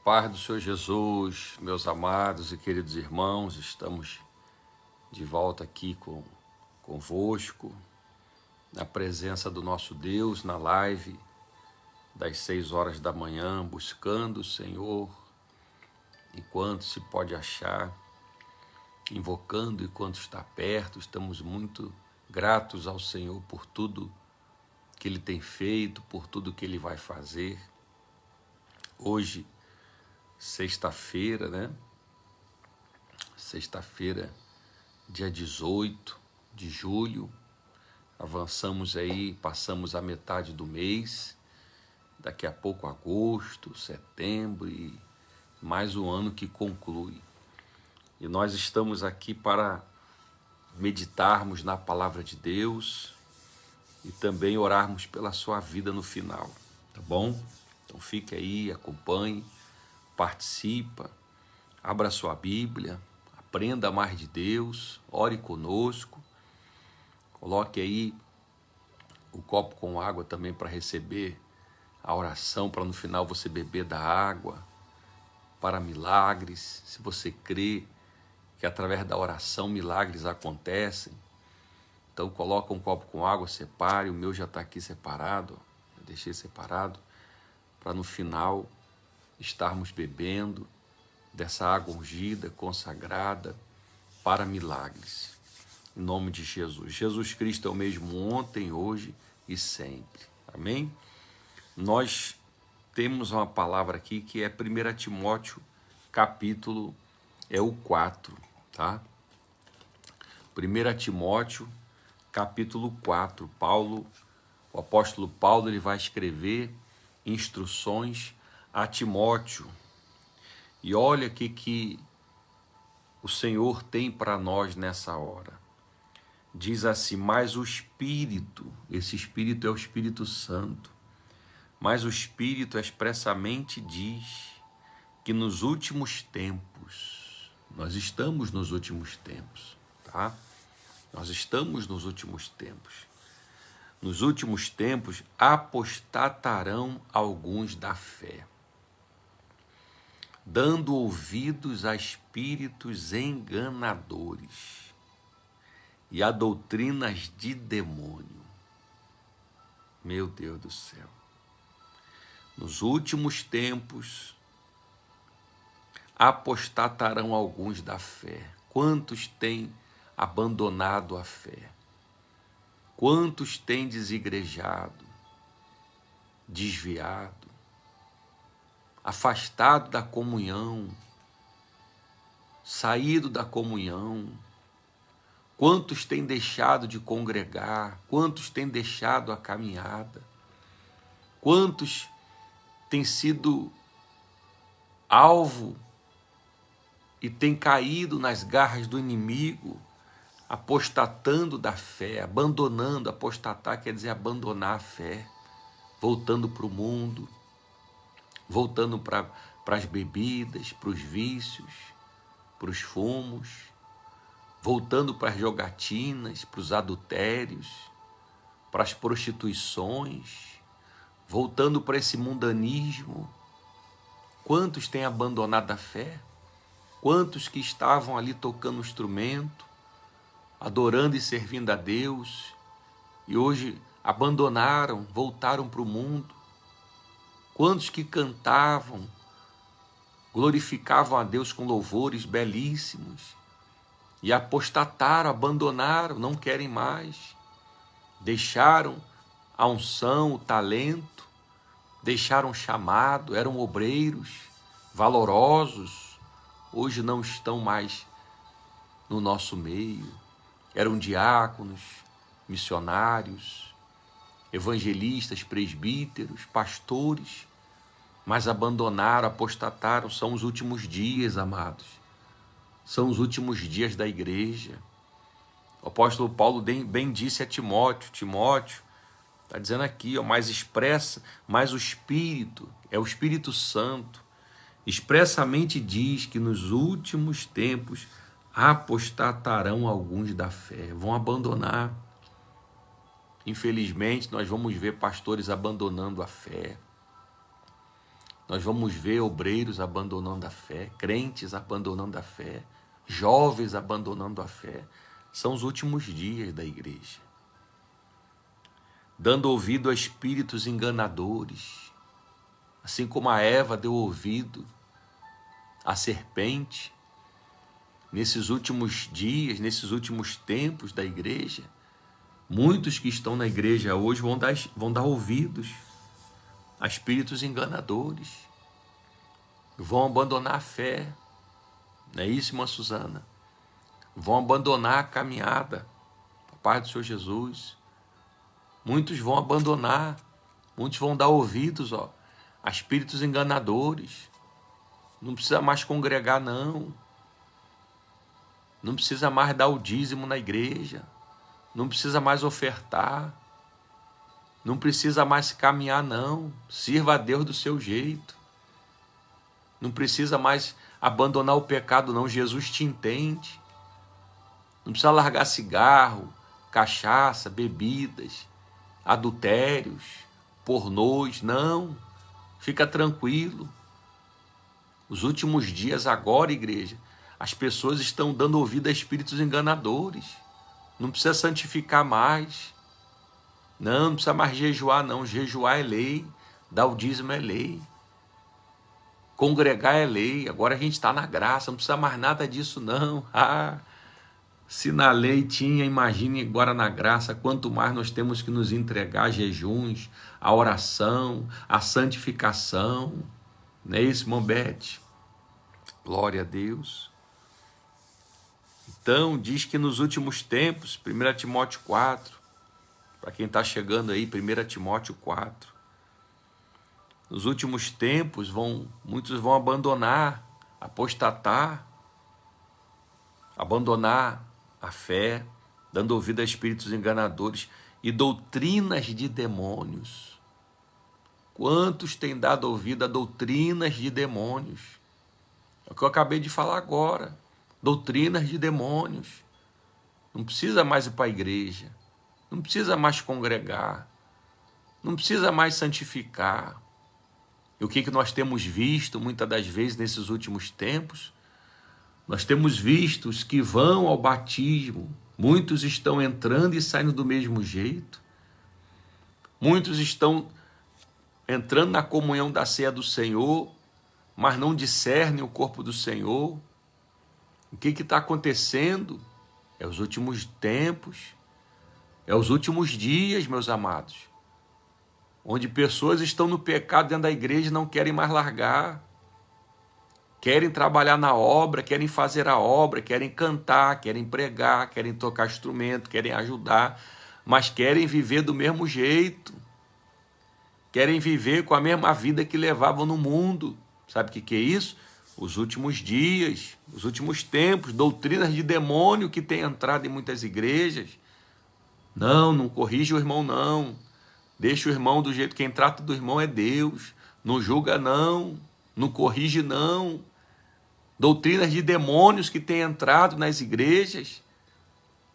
Paz do Senhor Jesus, meus amados e queridos irmãos, estamos de volta aqui convosco, na presença do nosso Deus, na live das 6 horas da manhã, buscando o Senhor enquanto se pode achar, invocando enquanto está perto. Estamos muito gratos ao Senhor por tudo que Ele tem feito, por tudo que Ele vai fazer. Hoje, sexta-feira, né? Sexta-feira, dia 18 de julho, avançamos aí, passamos a metade do mês, daqui a pouco agosto, setembro e mais um ano que conclui. E nós estamos aqui para meditarmos na palavra de Deus e também orarmos pela sua vida no final, tá bom? Então fique aí, acompanhe, participa, abra sua Bíblia, aprenda mais de Deus, ore conosco, coloque aí o copo com água também para receber a oração, para no final você beber da água, para milagres. Se você crê que através da oração milagres acontecem, então coloca um copo com água, separe, o meu já está aqui separado, eu deixei separado, para no final estarmos bebendo dessa água ungida, consagrada para milagres. Em nome de Jesus. Jesus Cristo é o mesmo ontem, hoje e sempre. Amém? Nós temos uma palavra aqui que é 1 Timóteo, capítulo o 4, tá? 1 Timóteo, capítulo 4. O apóstolo Paulo, ele vai escrever instruções a Timóteo. E olha o que o Senhor tem para nós nessa hora. Diz assim: mas o Espírito, esse Espírito é o Espírito Santo, mas o Espírito expressamente diz que nos últimos tempos, nós estamos nos últimos tempos, tá? Nós estamos nos últimos tempos. Nos últimos tempos apostatarão alguns da fé, dando ouvidos a espíritos enganadores e a doutrinas de demônio. Meu Deus do céu. Nos últimos tempos apostatarão alguns da fé. Quantos têm abandonado a fé? Quantos têm desigrejado, desviado, afastado da comunhão, saído da comunhão? Quantos têm deixado de congregar? Quantos têm deixado a caminhada? Quantos têm sido alvo e têm caído nas garras do inimigo, apostatando da fé, abandonando? Apostatar quer dizer abandonar a fé, voltando para o mundo, voltando para as bebidas, para os vícios, para os fumos, voltando para as jogatinas, para os adultérios, para as prostituições, voltando para esse mundanismo. Quantos têm abandonado a fé? Quantos que estavam ali tocando um instrumento, adorando e servindo a Deus, e hoje abandonaram, voltaram para o mundo? Quantos que cantavam, glorificavam a Deus com louvores belíssimos, e apostataram, abandonaram, não querem mais, deixaram a unção, o talento, deixaram o chamado, eram obreiros valorosos, hoje não estão mais no nosso meio, eram diáconos, missionários, evangelistas, presbíteros, pastores, mas abandonaram, apostataram. São os últimos dias, amados. São os últimos dias da igreja. O apóstolo Paulo bem disse a Timóteo, está dizendo aqui, ó, mas o Espírito, é o Espírito Santo, expressamente diz que nos últimos tempos apostatarão alguns da fé, vão abandonar. Infelizmente, nós vamos ver pastores abandonando a fé, Nós vamos ver obreiros abandonando a fé, crentes abandonando a fé, jovens abandonando a fé. São os últimos dias da igreja. Dando ouvido a espíritos enganadores, assim como a Eva deu ouvido à serpente. Nesses últimos dias, nesses últimos tempos da igreja, muitos que estão na igreja hoje vão dar ouvidos a espíritos enganadores, vão abandonar a fé, não é isso, irmã Suzana? Vão abandonar a caminhada, a paz do Senhor Jesus. Muitos vão abandonar, muitos vão dar ouvidos a espíritos enganadores. Não precisa mais congregar, não. Não precisa mais dar o dízimo na igreja. Não precisa mais ofertar. Não precisa mais caminhar, não. Sirva a Deus do seu jeito. Não precisa mais abandonar o pecado, não. Jesus te entende. Não precisa largar cigarro, cachaça, bebidas, adultérios, pornôs, não. Fica tranquilo. Os últimos dias agora, igreja, as pessoas estão dando ouvido a espíritos enganadores. Não precisa santificar mais. Não precisa mais jejuar, não. Jejuar é lei. Dar o dízimo é lei. Congregar é lei. Agora a gente está na graça. Não precisa mais nada disso, não. Se na lei tinha, imagine agora na graça. Quanto mais nós temos que nos entregar a jejuns, a oração, a santificação. Não é isso, Mombete? Glória a Deus. Então, diz que nos últimos tempos, 1 Timóteo 4, para quem está chegando aí, 1 Timóteo 4, nos últimos tempos, muitos vão abandonar, apostatar, abandonar a fé, dando ouvido a espíritos enganadores e doutrinas de demônios. Quantos têm dado ouvido a doutrinas de demônios? É o que eu acabei de falar agora. Doutrinas de demônios. Não precisa mais ir para a igreja. Não precisa mais congregar. Não precisa mais santificar. E o que nós temos visto muitas das vezes nesses últimos tempos? Nós temos visto os que vão ao batismo. Muitos estão entrando e saindo do mesmo jeito. Muitos estão entrando na comunhão da ceia do Senhor, mas não discernem o corpo do Senhor. O que está acontecendo? É os últimos tempos, é os últimos dias, meus amados, onde pessoas estão no pecado dentro da igreja e não querem mais largar, querem trabalhar na obra, querem fazer a obra, querem cantar, querem pregar, querem tocar instrumento, querem ajudar, mas querem viver do mesmo jeito, querem viver com a mesma vida que levavam no mundo. Sabe o que é isso? Os últimos dias, os últimos tempos, doutrinas de demônio que tem entrado em muitas igrejas. Não corrige o irmão, não. Deixa o irmão do jeito, quem trata do irmão é Deus. Não julga, não corrige, não. Doutrinas de demônios que tem entrado nas igrejas,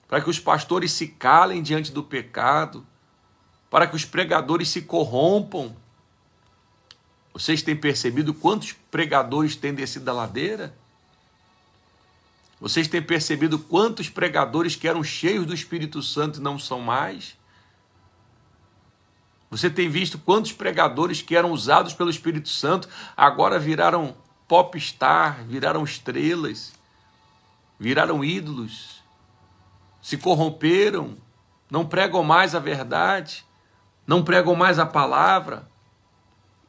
para que os pastores se calem diante do pecado, para que os pregadores se corrompam. Vocês têm percebido quantos pregadores têm descido da ladeira? Vocês têm percebido quantos pregadores que eram cheios do Espírito Santo e não são mais? Você tem visto quantos pregadores que eram usados pelo Espírito Santo agora viraram popstar, viraram estrelas, viraram ídolos, se corromperam, não pregam mais a verdade, não pregam mais a palavra.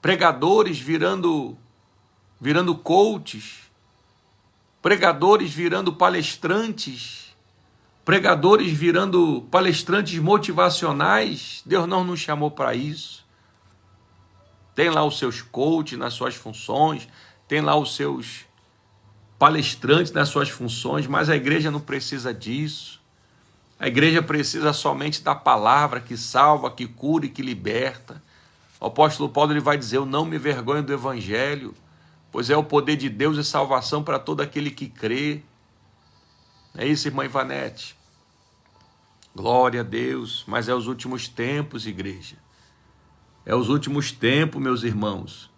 Pregadores virando coaches, pregadores virando palestrantes, pregadores virando palestrantes motivacionais. Deus não nos chamou para isso. Tem lá os seus coaches nas suas funções, tem lá os seus palestrantes nas suas funções, mas a igreja não precisa disso. A igreja precisa somente da palavra que salva, que cura e que liberta. O apóstolo Paulo ele vai dizer: eu não me vergonho do evangelho, pois é o poder de Deus e salvação para todo aquele que crê. É isso, irmã Ivanete? Glória a Deus. Mas é os últimos tempos, igreja. É os últimos tempos, meus irmãos.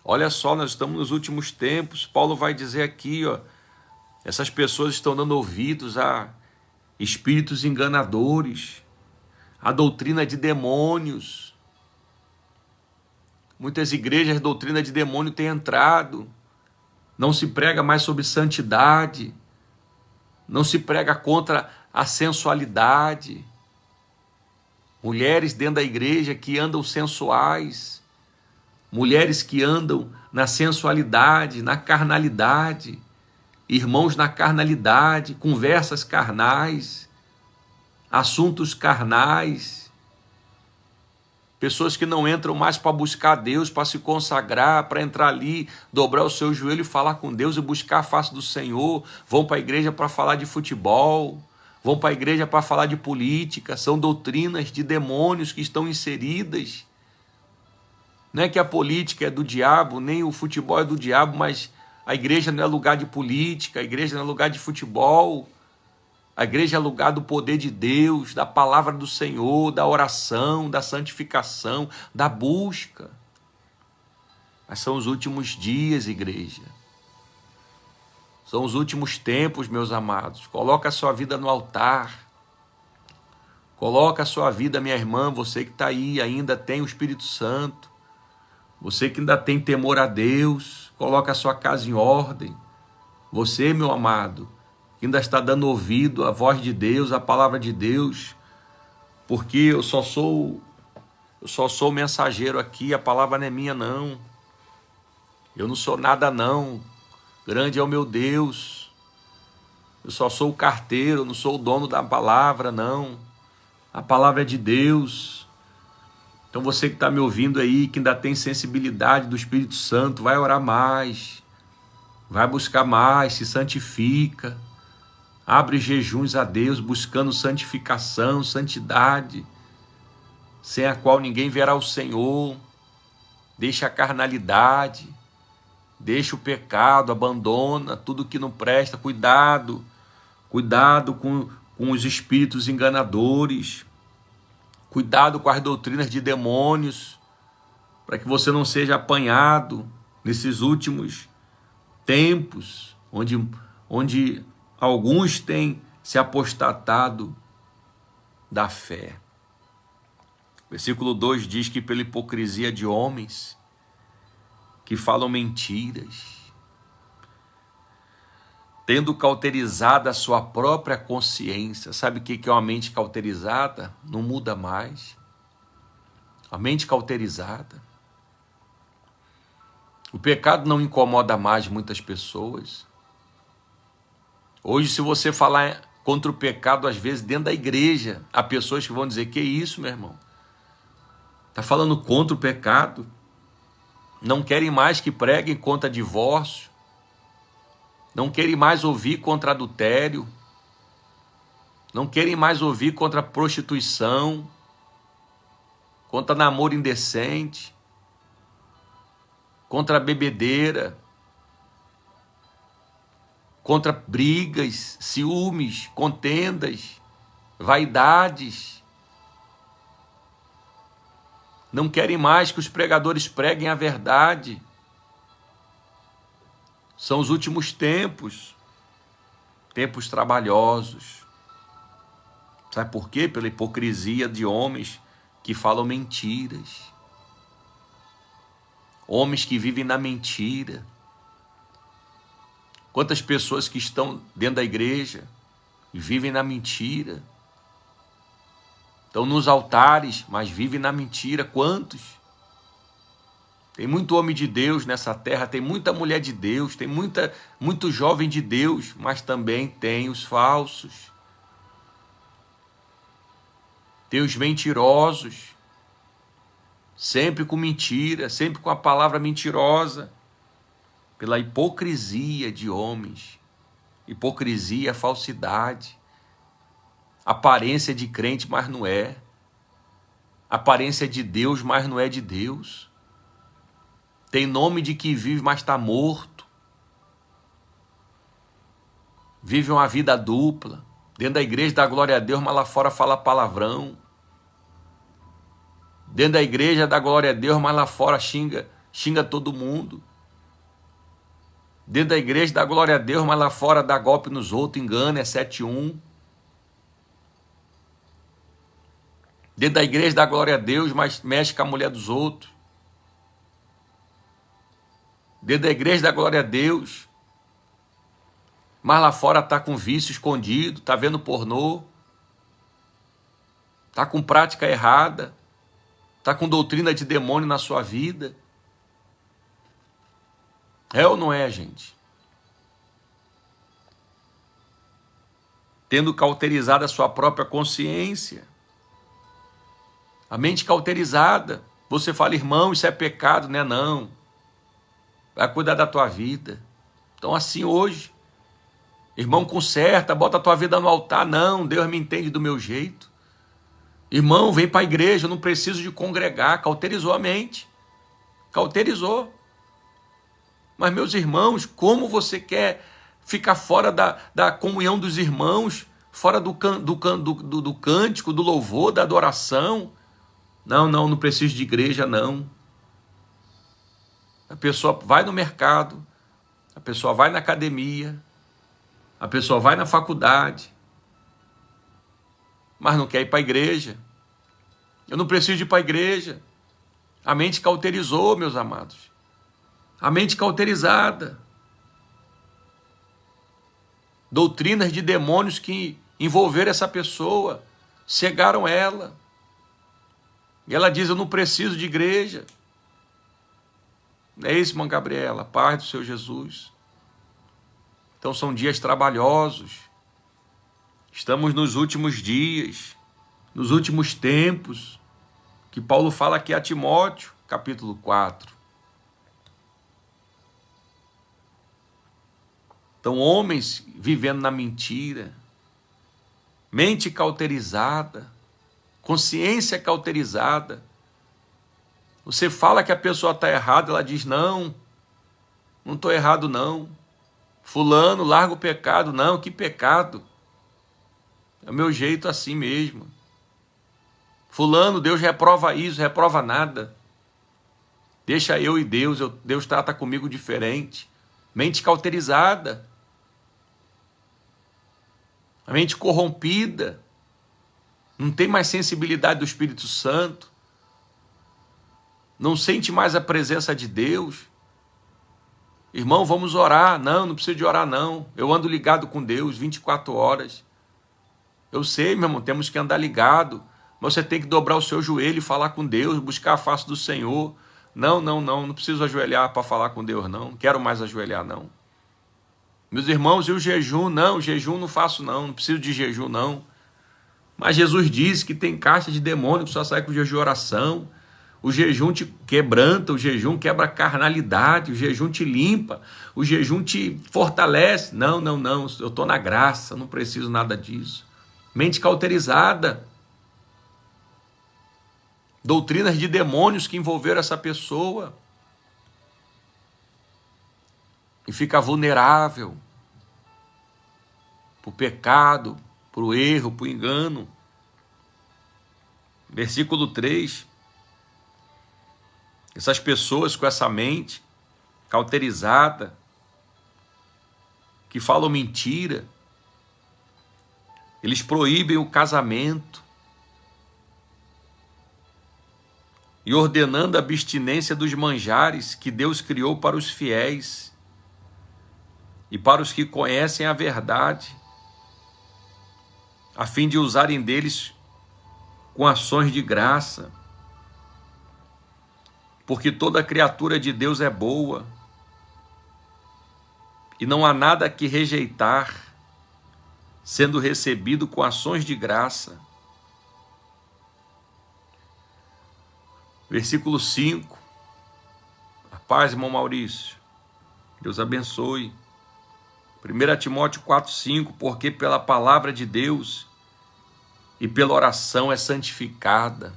Olha só, nós estamos nos últimos tempos. Paulo vai dizer aqui, ó, essas pessoas estão dando ouvidos a espíritos enganadores, a doutrina de demônios. Muitas igrejas, a doutrina de demônio tem entrado. Não se prega mais sobre santidade. Não se prega contra a sensualidade. Mulheres dentro da igreja que andam sensuais. Mulheres que andam na sensualidade, na carnalidade. Irmãos na carnalidade, conversas carnais, assuntos carnais. Pessoas que não entram mais para buscar Deus, para se consagrar, para entrar ali, dobrar o seu joelho e falar com Deus e buscar a face do Senhor. Vão para a igreja para falar de futebol, vão para a igreja para falar de política. São doutrinas de demônios que estão inseridas. Não é que a política é do diabo, nem o futebol é do diabo, mas a igreja não é lugar de política, a igreja não é lugar de futebol. A igreja é lugar do poder de Deus, da palavra do Senhor, da oração, da santificação, da busca. Mas são os últimos dias, igreja. São os últimos tempos, meus amados. Coloca a sua vida no altar. Coloca a sua vida, minha irmã, você que está aí, ainda tem o Espírito Santo. Você que ainda tem temor a Deus, coloca a sua casa em ordem. Você, meu amado, ainda está dando ouvido à voz de Deus, à palavra de Deus, porque eu só sou mensageiro aqui, a palavra não é minha não, eu não sou nada não, grande é o meu Deus, eu só sou o carteiro, eu não sou o dono da palavra não, a palavra é de Deus. Então você que está me ouvindo aí, que ainda tem sensibilidade do Espírito Santo, vai orar mais, vai buscar mais, se santifica, abre jejuns a Deus, buscando santificação, santidade, sem a qual ninguém verá o Senhor. Deixa a carnalidade, deixa o pecado, abandona tudo que não presta. Cuidado com os espíritos enganadores, cuidado com as doutrinas de demônios, para que você não seja apanhado nesses últimos tempos, onde alguns têm se apostatado da fé. Versículo 2 diz que pela hipocrisia de homens que falam mentiras, tendo cauterizado a sua própria consciência. Sabe o que é uma mente cauterizada? Não muda mais. A mente cauterizada. O pecado não incomoda mais muitas pessoas. Hoje, se você falar contra o pecado, às vezes, dentro da igreja, há pessoas que vão dizer, que isso, meu irmão? Está falando contra o pecado? Não querem mais que preguem contra divórcio? Não querem mais ouvir contra adultério? Não querem mais ouvir contra prostituição? Contra namoro indecente? Contra bebedeira? Contra brigas, ciúmes, contendas, vaidades. Não querem mais que os pregadores preguem a verdade. São os últimos tempos, tempos trabalhosos. Sabe por quê? Pela hipocrisia de homens que falam mentiras. Homens que vivem na mentira. Quantas pessoas que estão dentro da igreja e vivem na mentira. Estão nos altares, mas vivem na mentira. Quantos? Tem muito homem de Deus nessa terra, tem muita mulher de Deus, tem muito jovem de Deus, mas também tem os falsos. Tem os mentirosos, sempre com mentira, sempre com a palavra mentirosa. Pela hipocrisia de homens. Hipocrisia é falsidade. Aparência de crente, mas não é. Aparência de Deus, mas não é de Deus. Tem nome de que vive, mas está morto. Vive uma vida dupla. Dentro da igreja dá glória a Deus, mas lá fora fala palavrão. Dentro da igreja dá glória a Deus, mas lá fora xinga xinga todo mundo. Dentro da igreja dá glória a Deus, mas lá fora dá golpe nos outros, engana, é 7-1. Dentro da igreja dá glória a Deus, mas mexe com a mulher dos outros. Dentro da igreja dá glória a Deus, mas lá fora está com vício escondido, está vendo pornô, está com prática errada, está com doutrina de demônio na sua vida. É ou não é, gente? Tendo cauterizado a sua própria consciência. A mente cauterizada. Você fala, irmão, isso é pecado, né? Não. Vai cuidar da tua vida. Então assim hoje, irmão, conserta, bota a tua vida no altar. Não, Deus me entende do meu jeito. Irmão, vem para a igreja, eu não preciso de congregar. Cauterizou a mente. Cauterizou. Mas, meus irmãos, como você quer ficar fora da comunhão dos irmãos, fora do cântico, do louvor, da adoração? Não preciso de igreja, não. A pessoa vai no mercado, a pessoa vai na academia, a pessoa vai na faculdade, mas não quer ir para a igreja. Eu não preciso de ir para a igreja. A mente cauterizou, meus amados. A mente cauterizada. Doutrinas de demônios que envolveram essa pessoa, cegaram ela. E ela diz, eu não preciso de igreja. Não é isso, irmã Gabriela? Paz do Senhor Jesus. Então são dias trabalhosos. Estamos nos últimos dias, nos últimos tempos, que Paulo fala aqui a Timóteo, capítulo 4. Então, homens vivendo na mentira, mente cauterizada, consciência cauterizada. Você fala que a pessoa está errada, ela diz, não estou errado não. Fulano, larga o pecado. Não, que pecado? É o meu jeito assim mesmo. Fulano, Deus reprova isso, reprova nada. Deixa eu e Deus, Deus trata comigo diferente. Mente cauterizada. A mente corrompida, não tem mais sensibilidade do Espírito Santo, não sente mais a presença de Deus. Irmão, vamos orar. Não precisa de orar não, eu ando ligado com Deus 24 horas. Eu sei, meu irmão, temos que andar ligado, mas você tem que dobrar o seu joelho e falar com Deus, buscar a face do Senhor. Não preciso ajoelhar para falar com Deus não quero mais ajoelhar não. Meus irmãos, e o jejum? Não, jejum não faço não preciso de jejum não. Mas Jesus disse que tem caixa de demônio que só sai com jejum e oração. O jejum te quebranta, o jejum quebra a carnalidade, o jejum te limpa, o jejum te fortalece. Não, eu estou na graça, não preciso nada disso. Mente cauterizada. Doutrinas de demônios que envolveram essa pessoa. E fica vulnerável para o pecado, para o erro, para o engano. Versículo 3. Essas pessoas com essa mente cauterizada, que falam mentira, eles proíbem o casamento e ordenando a abstinência dos manjares que Deus criou para os fiéis e para os que conhecem a verdade, a fim de usarem deles com ações de graça. Porque toda criatura de Deus é boa, e não há nada que rejeitar, sendo recebido com ações de graça. Versículo 5. A paz, irmão Maurício. Deus abençoe. 1 Timóteo 4,5, porque pela palavra de Deus e pela oração é santificada,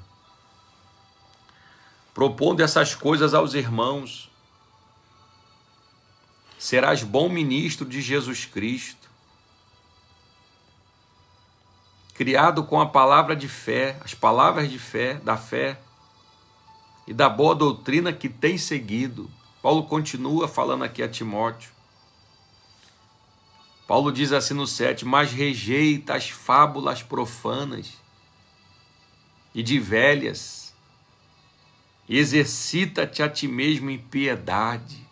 propondo essas coisas aos irmãos, serás bom ministro de Jesus Cristo, criado com a palavra de fé, as palavras de fé, da fé, e da boa doutrina que tem seguido. Paulo continua falando aqui a Timóteo. Paulo diz assim no 7, mas rejeita as fábulas profanas e de velhas, e exercita-te a ti mesmo em piedade,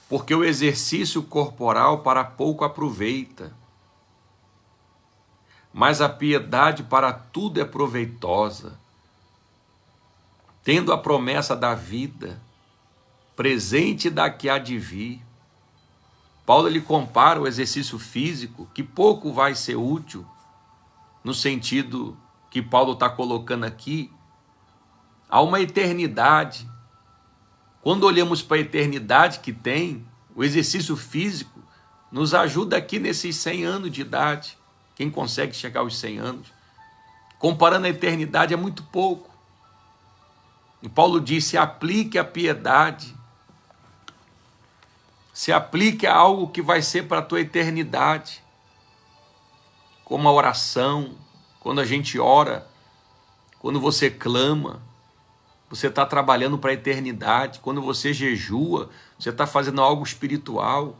porque o exercício corporal para pouco aproveita, mas a piedade para tudo é proveitosa, tendo a promessa da vida, presente da que há de vir. Paulo ele compara o exercício físico, que pouco vai ser útil, no sentido que Paulo está colocando aqui, a uma eternidade. Quando olhamos para a eternidade que tem, o exercício físico nos ajuda aqui nesses 100 anos de idade. Quem consegue chegar aos 100 anos? Comparando a eternidade é muito pouco. E Paulo disse, aplique a piedade. Se aplique a algo que vai ser para a tua eternidade. Como a oração, quando a gente ora, quando você clama, você está trabalhando para a eternidade. Quando você jejua, você está fazendo algo espiritual.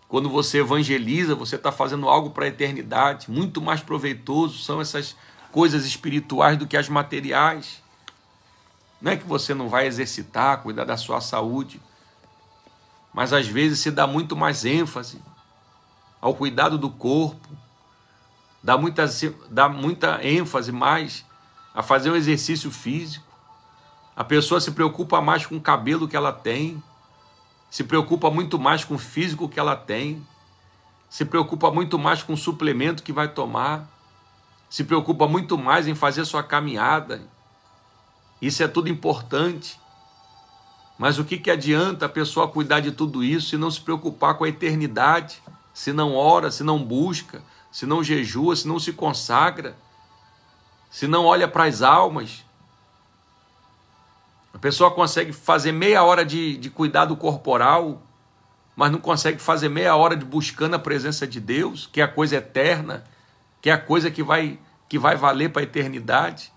Quando você evangeliza, você está fazendo algo para a eternidade. Muito mais proveitoso são essas coisas espirituais do que as materiais. Não é que você não vai exercitar, cuidar da sua saúde, mas às vezes se dá muito mais ênfase ao cuidado do corpo, dá muita ênfase mais a fazer um exercício físico. A pessoa se preocupa mais com o cabelo que ela tem, se preocupa muito mais com o físico que ela tem, se preocupa muito mais com o suplemento que vai tomar, se preocupa muito mais em fazer sua caminhada. Isso é tudo importante. Mas o que adianta a pessoa cuidar de tudo isso e não se preocupar com a eternidade, se não ora, se não busca, se não jejua, se não se consagra, se não olha para as almas? A pessoa consegue fazer meia hora de cuidado corporal, mas não consegue fazer meia hora de buscando a presença de Deus, que é a coisa eterna, que é a coisa que vai valer para a eternidade.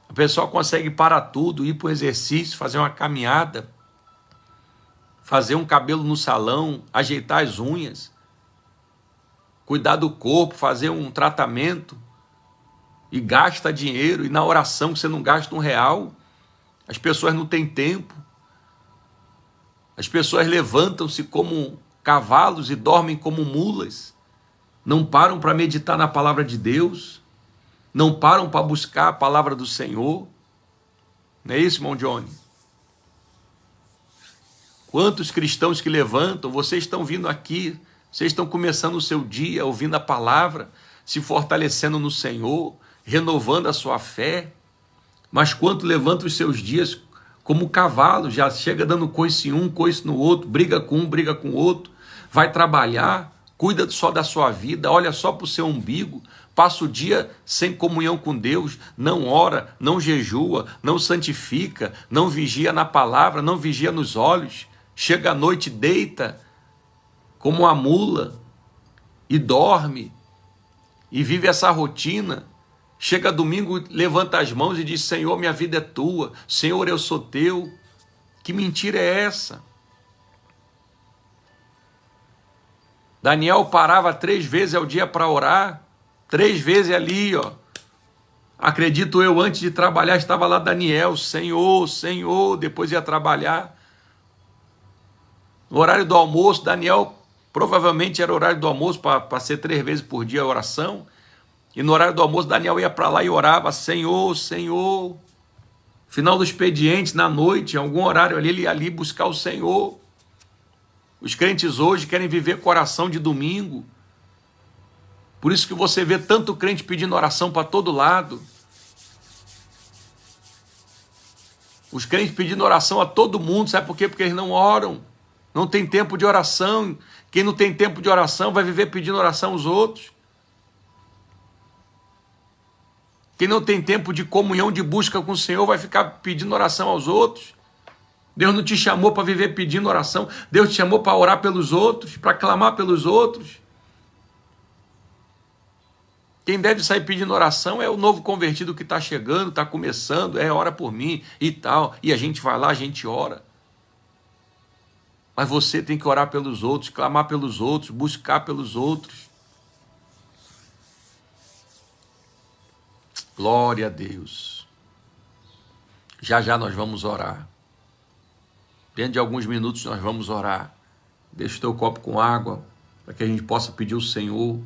A pessoa consegue parar tudo, ir para o exercício, fazer uma caminhada, fazer um cabelo no salão, ajeitar as unhas, cuidar do corpo, fazer um tratamento, e gasta dinheiro, e na oração você não gasta R$1. As pessoas não têm tempo. As pessoas levantam-se como cavalos e dormem como mulas. Não param para meditar na palavra de Deus. Não param para buscar a palavra do Senhor. Não é isso, irmão Johnny? Quantos cristãos que levantam, vocês estão vindo aqui, vocês estão começando o seu dia ouvindo a palavra, se fortalecendo no Senhor, renovando a sua fé, mas quanto levantam os seus dias como cavalo, já chega dando coice em um, coice no outro, briga com um, briga com o outro, vai trabalhar, cuida só da sua vida, olha só para o seu umbigo, passa o dia sem comunhão com Deus, não ora, não jejua, não santifica, não vigia na palavra, não vigia nos olhos, chega à noite, deita como uma mula e dorme, e vive essa rotina. Chega domingo, levanta as mãos e diz, Senhor, minha vida é tua, Senhor, eu sou teu. Que mentira é essa? Daniel parava 3 vezes ao dia para orar, 3 vezes ali, ó. Acredito eu, antes de trabalhar, estava lá Daniel, Senhor, Senhor, depois ia trabalhar. No horário do almoço, Daniel, provavelmente era horário do almoço, para ser 3 vezes por dia a oração, e no horário do almoço, Daniel ia para lá e orava, Senhor, Senhor. Final do expediente, na noite, em algum horário ali, ele ia ali buscar o Senhor. Os crentes hoje querem viver com oração de domingo. Por isso que você vê tanto crente pedindo oração para todo lado. Os crentes pedindo oração a todo mundo, sabe por quê? Porque eles não oram. Não tem tempo de oração. Quem não tem tempo de oração vai viver pedindo oração aos outros. Quem não tem tempo de comunhão, de busca com o Senhor, vai ficar pedindo oração aos outros. Deus não te chamou para viver pedindo oração. Deus te chamou para orar pelos outros, para clamar pelos outros. Quem deve sair pedindo oração é o novo convertido que está chegando, está começando, ora por mim e tal. E a gente vai lá, a gente ora. Mas você tem que orar pelos outros, clamar pelos outros, buscar pelos outros. Glória a Deus. Já já nós vamos orar. Dentro de alguns minutos nós vamos orar. Deixa o teu copo com água, para que a gente possa pedir ao Senhor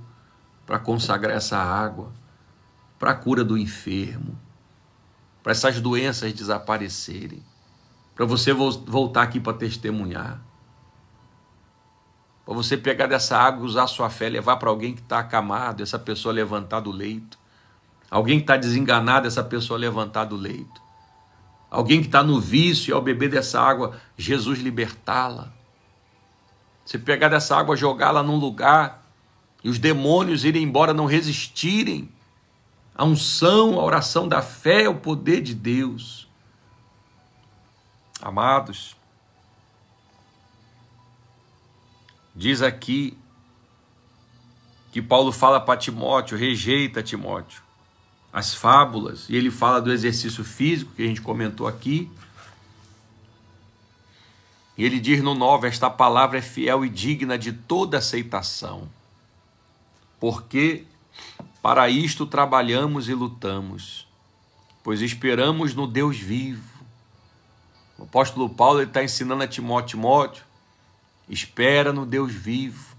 para consagrar essa água, para a cura do enfermo, para essas doenças desaparecerem, para você voltar aqui para testemunhar, para você pegar dessa água e usar a sua fé, levar para alguém que está acamado, essa pessoa levantar do leito, alguém que está desenganado, essa pessoa levantar do leito, alguém que está no vício e ao beber dessa água, Jesus libertá-la. Você pegar dessa água, jogá-la num lugar e os demônios irem embora, não resistirem. A unção, a oração da fé, o poder de Deus. Amados, diz aqui que Paulo fala para Timóteo, rejeita Timóteo, as fábulas, e ele fala do exercício físico, que a gente comentou aqui. E ele diz no 9, esta palavra é fiel e digna de toda aceitação, porque para isto trabalhamos e lutamos, pois esperamos no Deus vivo. O apóstolo Paulo está ensinando a Timóteo, espera no Deus vivo,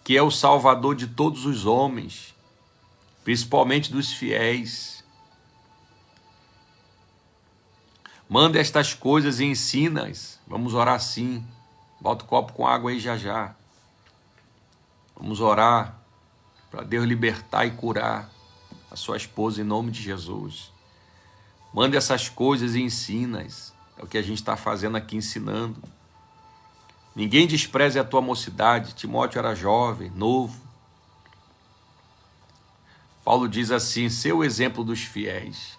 que é o Salvador de todos os homens, principalmente dos fiéis. Manda estas coisas e ensina-as. Vamos orar assim. Bota o copo com água aí já já. Vamos orar para Deus libertar e curar a sua esposa em nome de Jesus. Manda essas coisas e ensina-as. É o que a gente está fazendo aqui, ensinando. Ninguém despreze a tua mocidade. Timóteo era jovem, novo. Paulo diz assim, seu exemplo dos fiéis.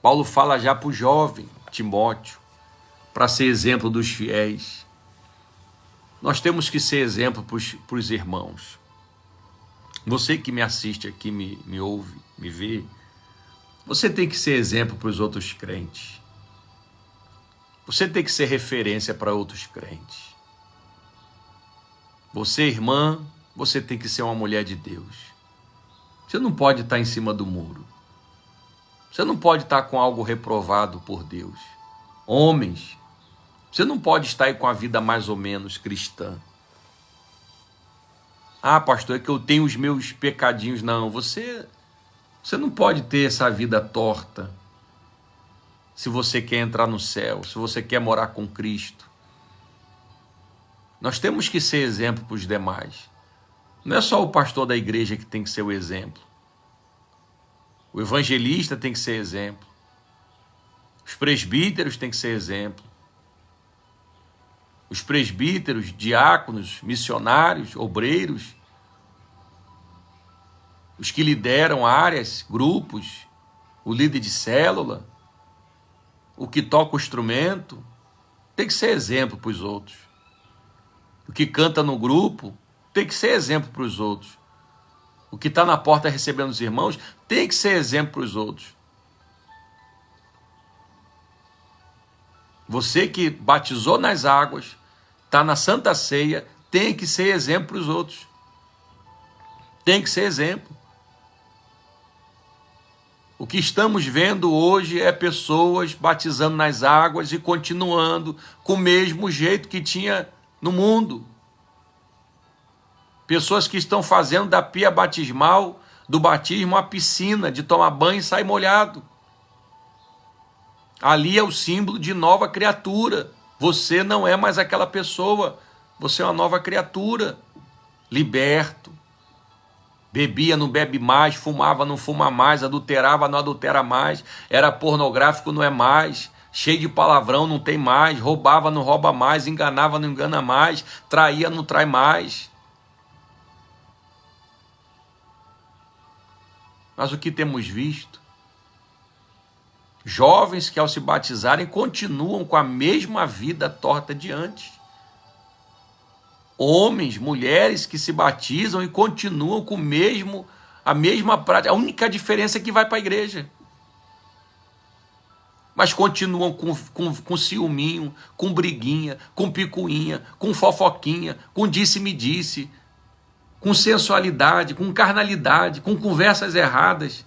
Paulo fala já para o jovem Timóteo, para ser exemplo dos fiéis. Nós temos que ser exemplo para os irmãos. Você que me assiste aqui, me ouve, me vê, você tem que ser exemplo para os outros crentes. Você tem que ser referência para outros crentes. Você, irmã, você tem que ser uma mulher de Deus. Você não pode estar em cima do muro. Você não pode estar com algo reprovado por Deus. Homens, você não pode estar aí com a vida mais ou menos cristã. Ah, pastor, é que eu tenho os meus pecadinhos. Não, você não pode ter essa vida torta. Se você quer entrar no céu, se você quer morar com Cristo. Nós temos que ser exemplo para os demais. Não é só o pastor da igreja que tem que ser o exemplo. O evangelista tem que ser exemplo. Os presbíteros têm que ser exemplo. Os presbíteros, diáconos, missionários, obreiros, os que lideram áreas, grupos, o líder de célula, o que toca o instrumento, tem que ser exemplo para os outros. O que canta no grupo tem que ser exemplo para os outros. O que está na porta recebendo os irmãos tem que ser exemplo para os outros. Você que batizou nas águas, está na Santa Ceia, tem que ser exemplo para os outros. Tem que ser exemplo. O que estamos vendo hoje é pessoas batizando nas águas e continuando com o mesmo jeito que tinha no mundo. Pessoas que estão fazendo da pia batismal, do batismo, uma piscina de tomar banho e sair molhado. Ali é o símbolo de nova criatura. Você não é mais aquela pessoa. Você é uma nova criatura. Liberto. Bebia, não bebe mais. Fumava, não fuma mais. Adulterava, não adultera mais. Era pornográfico, não é mais. Cheio de palavrão, não tem mais. Roubava, não rouba mais. Enganava, não engana mais. Traía, não trai mais. Mas o que temos visto? Jovens que ao se batizarem continuam com a mesma vida torta de antes. homens, mulheres que se batizam e continuam com a mesma prática. A única diferença é que vai para a igreja. Mas continuam com ciúminho, com briguinha, com picuinha, com fofoquinha, com disse-me-disse, com sensualidade, com carnalidade, com conversas erradas,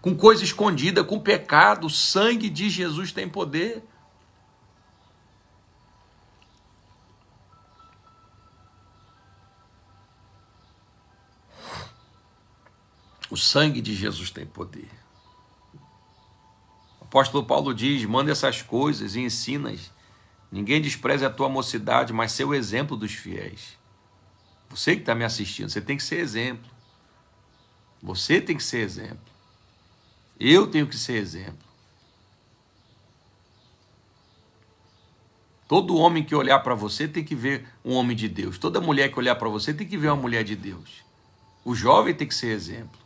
com coisa escondida, com pecado. O sangue de Jesus tem poder. O sangue de Jesus tem poder. O apóstolo Paulo diz: manda essas coisas e ensina-as. Ninguém despreze a tua mocidade, mas ser o exemplo dos fiéis. Você que está me assistindo, você tem que ser exemplo. Você tem que ser exemplo. Eu tenho que ser exemplo. Todo homem que olhar para você tem que ver um homem de Deus. Toda mulher que olhar para você tem que ver uma mulher de Deus. O jovem tem que ser exemplo.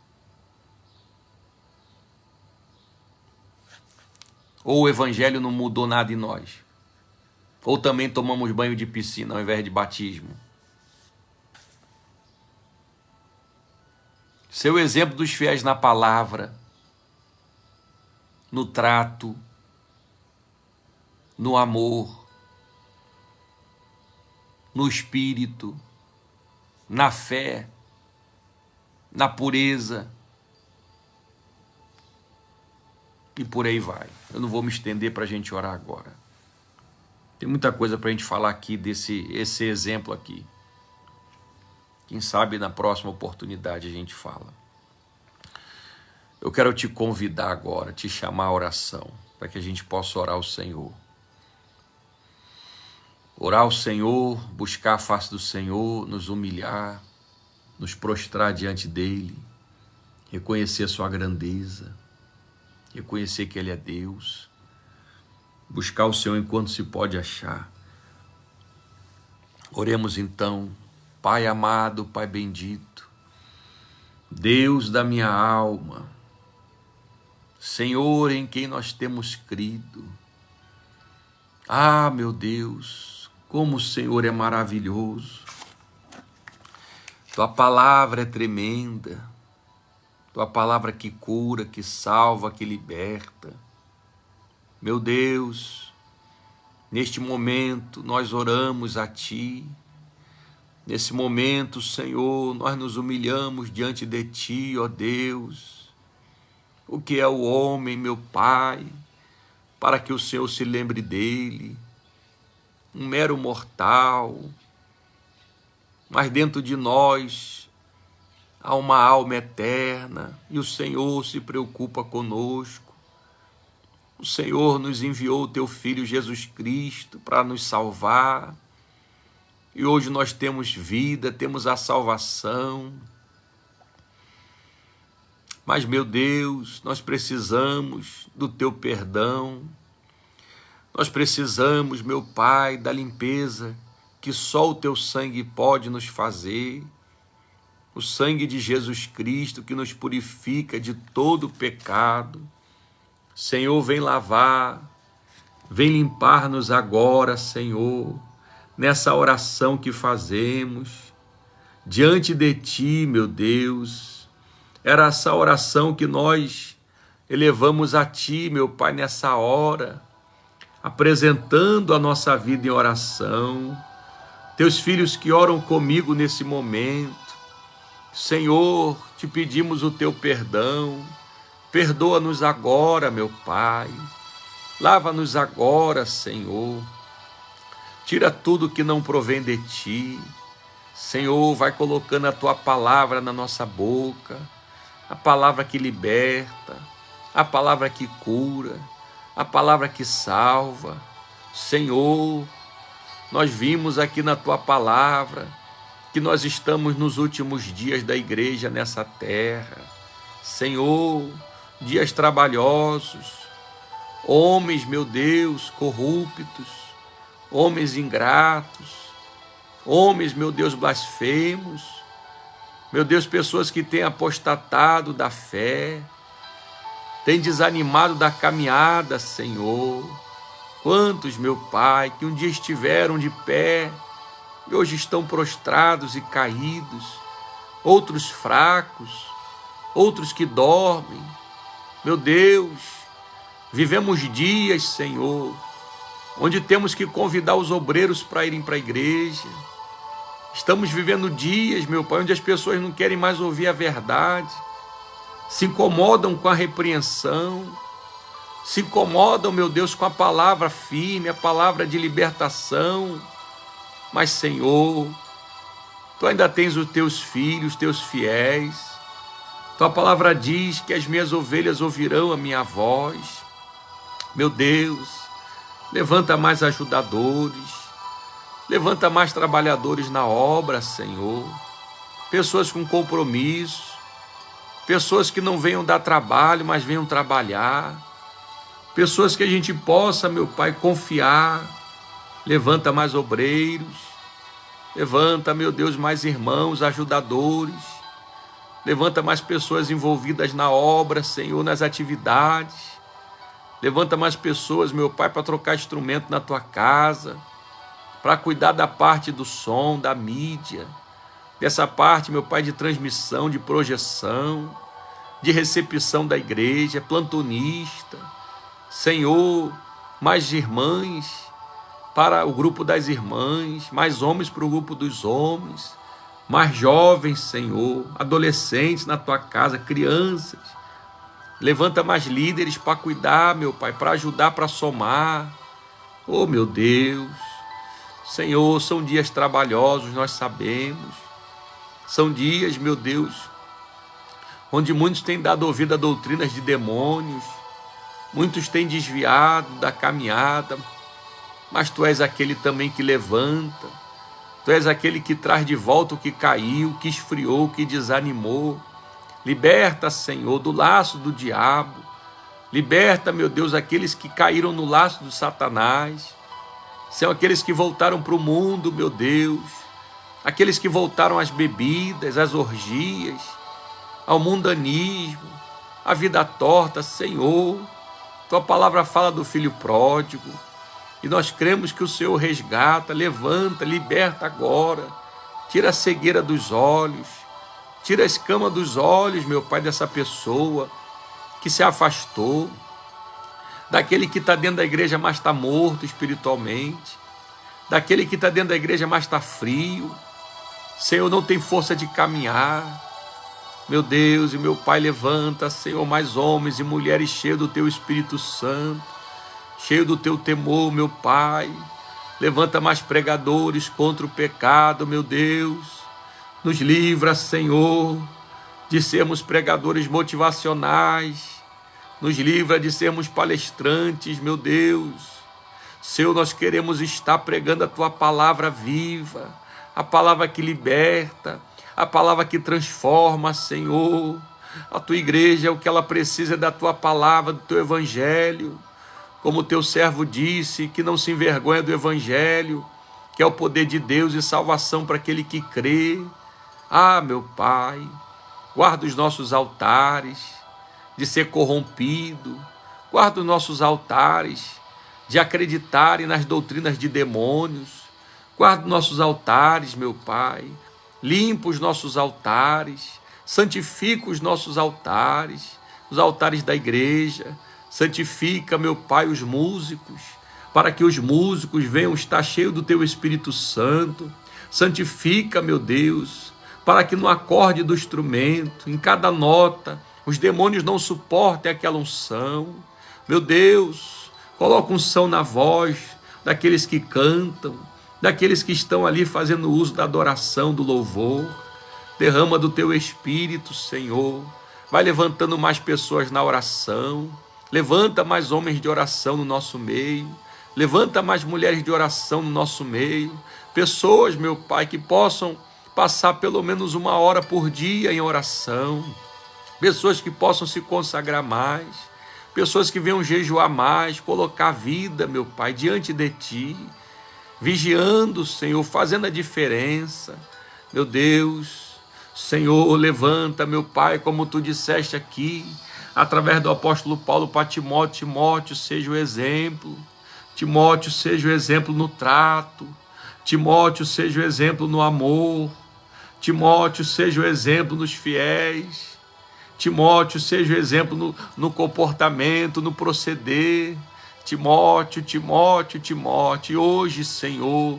Ou o evangelho não mudou nada em nós? Ou também tomamos banho de piscina ao invés de batismo? Ser o exemplo dos fiéis na palavra, no trato, no amor, no espírito, na fé, na pureza. E por aí vai. Eu não vou me estender para a gente orar agora. Tem muita coisa para a gente falar aqui esse exemplo aqui. Quem sabe na próxima oportunidade a gente fala. Eu quero te convidar agora, te chamar à oração, para que a gente possa orar ao Senhor. Orar ao Senhor, buscar a face do Senhor, nos humilhar, nos prostrar diante dEle, reconhecer a sua grandeza, reconhecer que Ele é Deus, buscar o Senhor enquanto se pode achar. Oremos então. Pai amado, Pai bendito, Deus da minha alma, Senhor em quem nós temos crido. Ah, meu Deus, como o Senhor é maravilhoso. Tua palavra é tremenda. Tua palavra que cura, que salva, que liberta. Meu Deus, neste momento nós oramos a Ti. Nesse momento, Senhor, nós nos humilhamos diante de Ti, ó Deus. O que é o homem, meu Pai, para que o Senhor se lembre dele? Um mero mortal. Mas dentro de nós há uma alma eterna e o Senhor se preocupa conosco. O Senhor nos enviou o Teu Filho Jesus Cristo para nos salvar. E hoje nós temos vida, temos a salvação. Mas, meu Deus, nós precisamos do Teu perdão. Nós precisamos, meu Pai, da limpeza que só o Teu sangue pode nos fazer. O sangue de Jesus Cristo que nos purifica de todo pecado. Senhor, vem lavar, vem limpar-nos agora, Senhor, nessa oração que fazemos, diante de Ti, meu Deus. Era essa oração que nós elevamos a Ti, meu Pai, nessa hora, apresentando a nossa vida em oração. Teus filhos que oram comigo nesse momento, Senhor, te pedimos o Teu perdão. Perdoa-nos agora, meu Pai. Lava-nos agora, Senhor. Tira tudo que não provém de Ti. Senhor, vai colocando a Tua palavra na nossa boca, a palavra que liberta, a palavra que cura, a palavra que salva. Senhor, nós vimos aqui na Tua palavra que nós estamos nos últimos dias da igreja nessa terra. Senhor, dias trabalhosos, homens, meu Deus, corruptos, homens ingratos, homens, meu Deus, blasfemos, meu Deus, pessoas que têm apostatado da fé, têm desanimado da caminhada, Senhor. Quantos, meu Pai, que um dia estiveram de pé, e hoje estão prostrados e caídos, outros fracos, outros que dormem. Meu Deus, vivemos dias, Senhor, onde temos que convidar os obreiros para irem para a igreja. Estamos vivendo dias, meu Pai, onde as pessoas não querem mais ouvir a verdade, se incomodam com a repreensão, se incomodam, meu Deus, com a palavra firme, a palavra de libertação. Mas, Senhor, Tu ainda tens os Teus filhos, Teus fiéis. Tua palavra diz que as minhas ovelhas ouvirão a minha voz. Meu Deus, levanta mais ajudadores, levanta mais trabalhadores na obra, Senhor. Pessoas com compromisso, pessoas que não venham dar trabalho, mas venham trabalhar. Pessoas que a gente possa, meu Pai, confiar. Levanta mais obreiros, levanta, meu Deus, mais irmãos, ajudadores. Levanta mais pessoas envolvidas na obra, Senhor, nas atividades. Levanta mais pessoas, meu Pai, para trocar instrumento na Tua casa, para cuidar da parte do som, da mídia, dessa parte, meu Pai, de transmissão, de projeção, de recepção da igreja, plantonista. Senhor, mais irmãs para o grupo das irmãs, mais homens para o grupo dos homens, mais jovens, Senhor, adolescentes na Tua casa, crianças. Levanta mais líderes para cuidar, meu Pai, para ajudar, para somar. Oh, meu Deus, Senhor, são dias trabalhosos, nós sabemos. São dias, meu Deus, onde muitos têm dado ouvido a doutrinas de demônios, muitos têm desviado da caminhada, mas Tu és aquele também que levanta, Tu és aquele que traz de volta o que caiu, que esfriou, que desanimou. Liberta, Senhor, do laço do diabo. Liberta, meu Deus, aqueles que caíram no laço do Satanás. São aqueles que voltaram para o mundo, meu Deus. Aqueles que voltaram às bebidas, às orgias, ao mundanismo, à vida torta, Senhor. Tua palavra fala do filho pródigo. E nós cremos que o Senhor resgata, levanta, liberta agora. Tira a cegueira dos olhos. Tira a escama dos olhos, meu Pai, dessa pessoa que se afastou, daquele que está dentro da igreja, mas está morto espiritualmente, daquele que está dentro da igreja, mas está frio. Senhor, não tem força de caminhar. Meu Deus e meu Pai, levanta, Senhor, mais homens e mulheres cheios do Teu Espírito Santo, cheios do Teu temor, meu Pai. Levanta mais pregadores contra o pecado, meu Deus. Nos livra, Senhor, de sermos pregadores motivacionais. Nos livra de sermos palestrantes, meu Deus. Senhor, nós queremos estar pregando a Tua palavra viva, a palavra que liberta, a palavra que transforma, Senhor. A Tua igreja, o que ela precisa é da Tua palavra, do Teu evangelho. Como o Teu servo disse, que não se envergonha do evangelho, que é o poder de Deus e salvação para aquele que crê. Ah, meu Pai, guarda os nossos altares de ser corrompido, guarda os nossos altares de acreditarem nas doutrinas de demônios, guarda os nossos altares, meu Pai, limpa os nossos altares, santifica os nossos altares, os altares da igreja, santifica, meu Pai, os músicos, para que os músicos venham estar cheios do Teu Espírito Santo. Santifica, meu Deus, para que no acorde do instrumento, em cada nota, os demônios não suportem aquela unção. Meu Deus, coloca unção na voz daqueles que cantam, daqueles que estão ali fazendo uso da adoração, do louvor. Derrama do Teu Espírito, Senhor. Vai levantando mais pessoas na oração. Levanta mais homens de oração no nosso meio. Levanta mais mulheres de oração no nosso meio. Pessoas, meu Pai, que possam passar pelo menos 1 hora por dia em oração. Pessoas que possam se consagrar mais. Pessoas que venham jejuar mais, colocar a vida, meu Pai, diante de Ti. Vigiando, Senhor, fazendo a diferença. Meu Deus, Senhor, levanta, meu Pai, como Tu disseste aqui, através do apóstolo Paulo para Timóteo. Timóteo, seja o exemplo. Timóteo, seja o exemplo no trato. Timóteo, seja o exemplo no amor. Timóteo, seja o exemplo nos fiéis. Timóteo, seja o exemplo no comportamento, no proceder. Timóteo, Timóteo, Timóteo. E hoje, Senhor,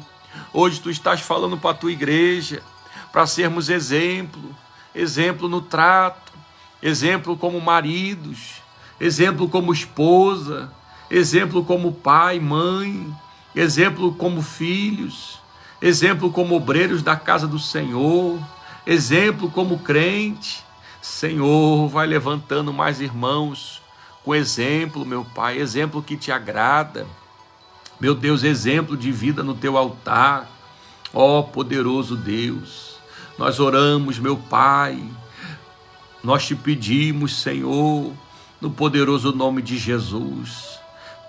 hoje Tu estás falando para a Tua igreja, para sermos exemplo, exemplo no trato, exemplo como maridos, exemplo como esposa, exemplo como pai, mãe, exemplo como filhos, exemplo como obreiros da casa do Senhor, exemplo como crente. Senhor, vai levantando mais irmãos com exemplo, meu Pai, exemplo que Te agrada. Meu Deus, exemplo de vida no Teu altar. Ó poderoso Deus, nós oramos, meu Pai, nós Te pedimos, Senhor, no poderoso nome de Jesus.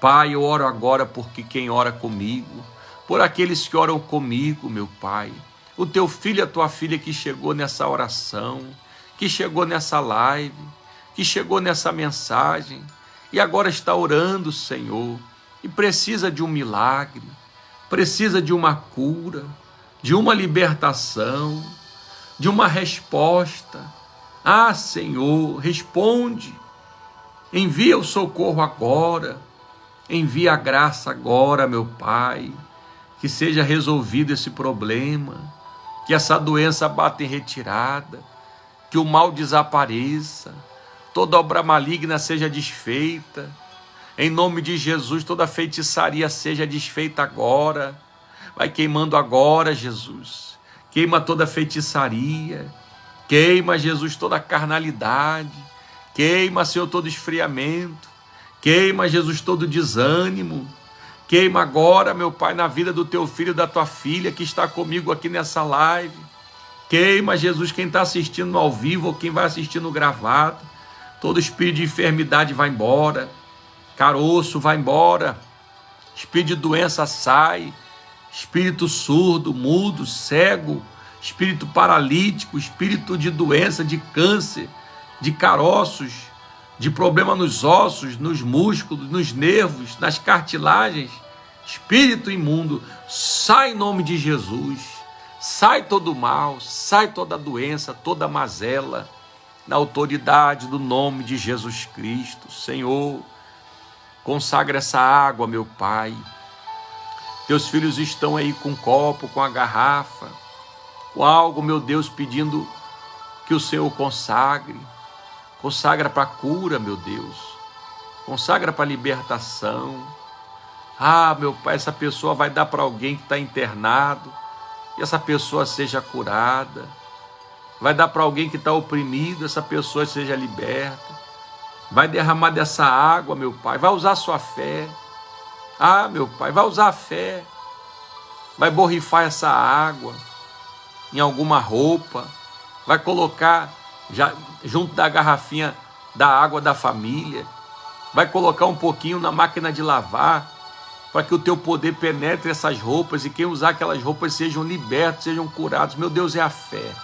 Pai, eu oro agora por quem ora comigo, por aqueles que oram comigo, meu Pai. O Teu filho e a Tua filha que chegou nessa oração, que chegou nessa live, que chegou nessa mensagem e agora está orando, Senhor, e precisa de um milagre, precisa de uma cura, de uma libertação, de uma resposta. Ah, Senhor, responde, envia o socorro agora, envia a graça agora, meu Pai, que seja resolvido esse problema, que essa doença bata em retirada, que o mal desapareça, toda obra maligna seja desfeita, em nome de Jesus, toda feitiçaria seja desfeita agora, vai queimando agora, Jesus, queima toda feitiçaria, queima, Jesus, toda carnalidade, queima, Senhor, todo esfriamento, queima, Jesus, todo desânimo, queima agora, meu Pai, na vida do Teu filho e da Tua filha que está comigo aqui nessa live. Queima, Jesus, quem está assistindo ao vivo ou quem vai assistir no gravado. Todo espírito de enfermidade vai embora, caroço vai embora, espírito de doença sai, espírito surdo, mudo, cego, espírito paralítico, espírito de doença, de câncer, de caroços, de problema nos ossos, nos músculos, nos nervos, nas cartilagens, espírito imundo, sai em nome de Jesus. Sai todo mal, sai toda doença, toda mazela, na autoridade do nome de Jesus Cristo. Senhor, consagra essa água, meu Pai. Teus filhos estão aí com um copo, com a garrafa, com algo, meu Deus, pedindo que o Senhor consagre. Consagra para a cura, meu Deus. Consagra para a libertação. Ah, meu Pai, essa pessoa vai dar para alguém que está internado, e essa pessoa seja curada. Vai dar para alguém que está oprimido, essa pessoa seja liberta. Vai derramar dessa água, meu Pai, vai usar a sua fé. Ah, meu Pai, vai usar a fé. Vai borrifar essa água em alguma roupa. Vai colocar já junto da garrafinha da água da família. Vai colocar um pouquinho na máquina de lavar, para que o Teu poder penetre essas roupas e quem usar aquelas roupas sejam libertos, sejam curados. Meu Deus, é a fé.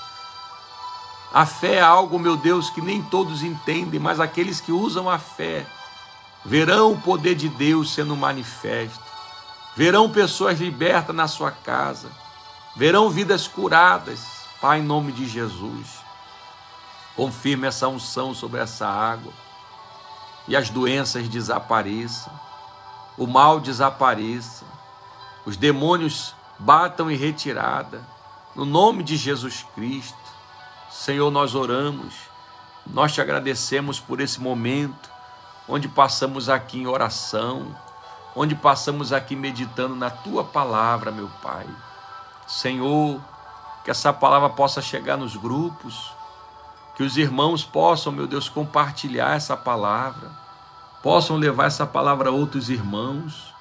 A fé é algo, meu Deus, que nem todos entendem, mas aqueles que usam a fé verão o poder de Deus sendo manifesto, verão pessoas libertas na sua casa, verão vidas curadas. Pai, em nome de Jesus, confirme essa unção sobre essa água e as doenças desapareçam, o mal desapareça, os demônios batam em retirada, no nome de Jesus Cristo. Senhor, nós oramos, nós Te agradecemos por esse momento, onde passamos aqui em oração, onde passamos aqui meditando na Tua palavra, meu Pai. Senhor, que essa palavra possa chegar nos grupos, que os irmãos possam, meu Deus, compartilhar essa palavra, possam levar essa palavra a outros irmãos,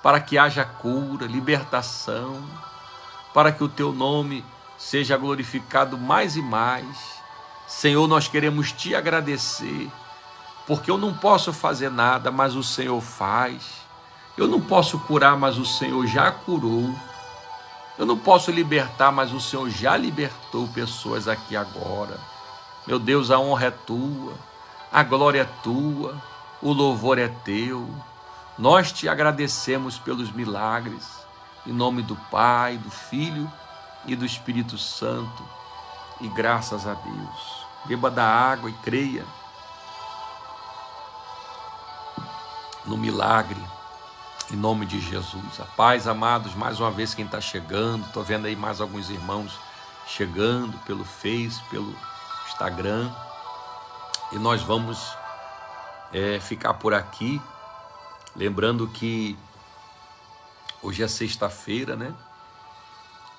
para que haja cura, libertação, para que o Teu nome seja glorificado mais e mais. Senhor, nós queremos Te agradecer, porque eu não posso fazer nada, mas o Senhor faz. Eu não posso curar, mas o Senhor já curou. Eu não posso libertar, mas o Senhor já libertou pessoas aqui agora. Meu Deus, a honra é Tua, a glória é Tua, o louvor é Teu. Nós Te agradecemos pelos milagres, Em nome do Pai, do Filho e do Espírito Santo. E graças a Deus. Beba da água e creia no milagre. Em nome de Jesus. A paz, amados, mais uma vez quem está chegando. Estou vendo aí mais alguns irmãos chegando pelo Face, pelo Instagram. E nós vamos ficar por aqui. Lembrando que hoje é sexta-feira, né?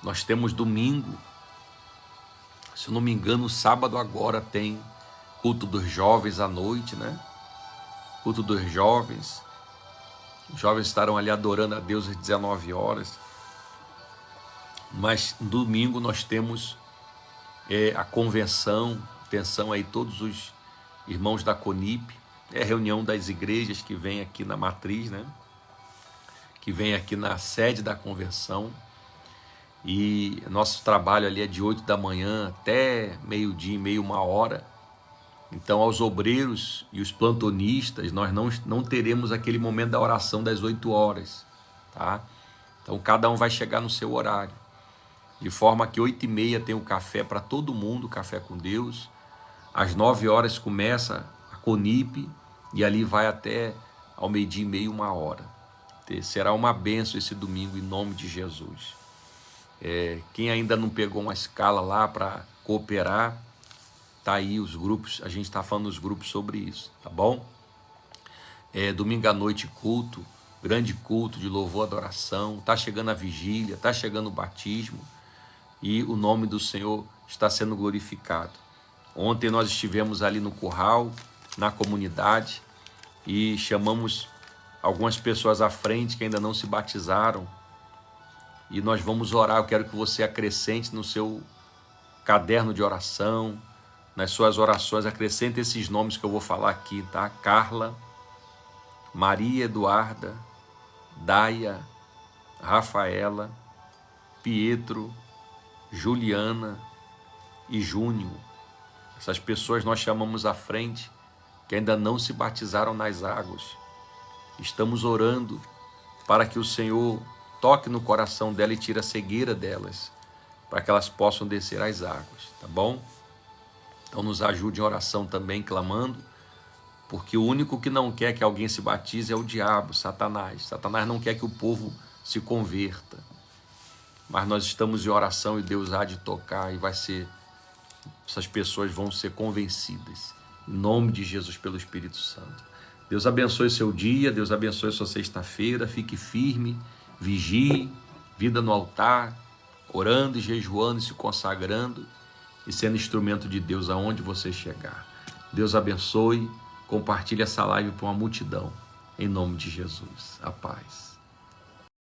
Nós temos domingo. Se eu não me engano, sábado agora tem culto dos jovens à noite, né? Culto dos jovens. Os jovens estarão ali adorando a Deus às 19 horas. Mas no domingo nós temos a convenção. Atenção aí todos os irmãos da CONIP. É a reunião das igrejas que vem aqui na matriz, né? Que vem aqui na sede da convenção. E nosso trabalho ali é de 8 da manhã até meio-dia e meio, 1h. Então, aos obreiros e os plantonistas, nós não teremos aquele momento da oração das 8 horas, tá? Então, cada um vai chegar no seu horário. De forma que 8h30 tem o café para todo mundo, café com Deus. Às 9 horas começa a CONIP e ali vai até ao meio-dia e meio, 1h. Será uma bênção esse domingo em nome de Jesus. Quem ainda não pegou uma escala lá para cooperar, tá aí os grupos, a gente está falando nos grupos sobre isso, tá bom? Domingo à noite culto, grande culto de louvor, adoração, tá chegando a vigília, tá chegando o batismo e o nome do Senhor está sendo glorificado. Ontem nós estivemos ali no curral, na comunidade e chamamos algumas pessoas à frente que ainda não se batizaram e nós vamos orar. Eu quero que você acrescente no seu caderno de oração, nas suas orações, acrescente esses nomes que eu vou falar aqui, tá? Carla, Maria Eduarda, Daia, Rafaela, Pietro, Juliana e Júnior. Essas pessoas nós chamamos à frente, que ainda não se batizaram nas águas. Estamos orando para que o Senhor toque no coração dela e tire a cegueira delas, para que elas possam descer às águas, tá bom? Então nos ajude em oração também, clamando, porque o único que não quer que alguém se batize é o diabo, Satanás. Satanás não quer que o povo se converta. Mas nós estamos em oração e Deus há de tocar e essas pessoas vão ser convencidas. Em nome de Jesus, pelo Espírito Santo. Deus abençoe seu dia, Deus abençoe sua sexta-feira, fique firme, vigie, vida no altar, orando e jejuando e se consagrando e sendo instrumento de Deus aonde você chegar. Deus abençoe, compartilhe essa live para uma multidão, em nome de Jesus. A paz.